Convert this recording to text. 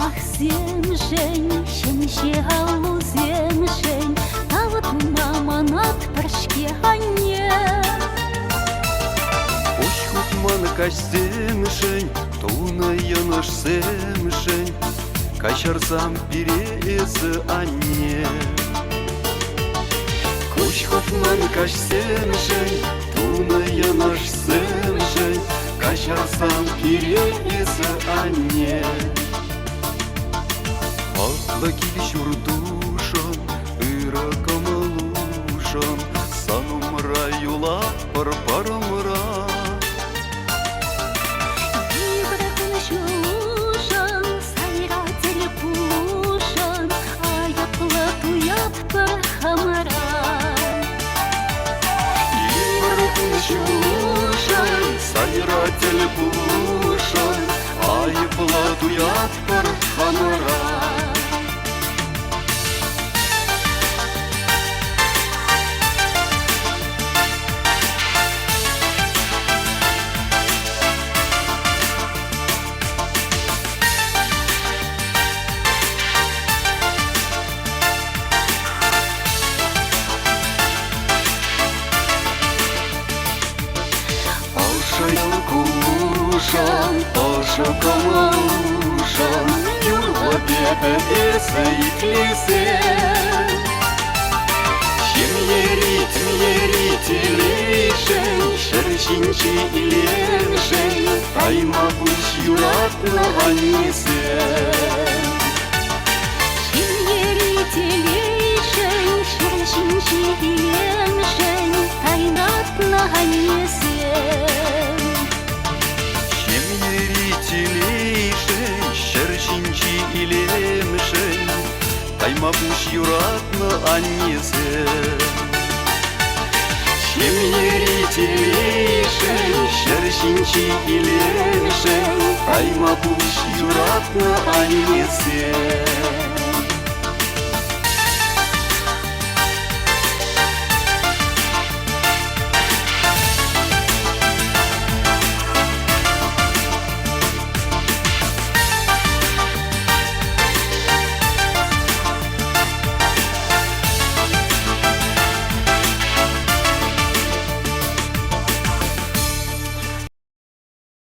ах, земшень, шемше алу земшень, тавду маманат паршке ане. Уж хутман каш земшень, туна яныш земшень, качарсам пирезы ане. Уж хутман каш земшень, туна яныш земшень, качарсам пирезы ане. Atla gidiş urduşan, Irak'a maluşan, Sanımra yola parparamra. Ибрахын шулушан, сайратель пушан, аяплы туят бір хамара. Ибрахын шулушан, сайратель пушан, аяплы туят бір хамара. Кушан, Паша камалушан, Юрла беда эса и клесе. Чем ерит лишен, Шершинчи и леншен, Тайма буш юратна анесе. Чем ерит лишен, Шершинчи и леншен, Тайнатна анесе. Лишен, шершинчи или мшень, Тайма буш юратна аннезе. Чем ерите лишен, шершинчи или мшень, Тайма буш юратна аннезе.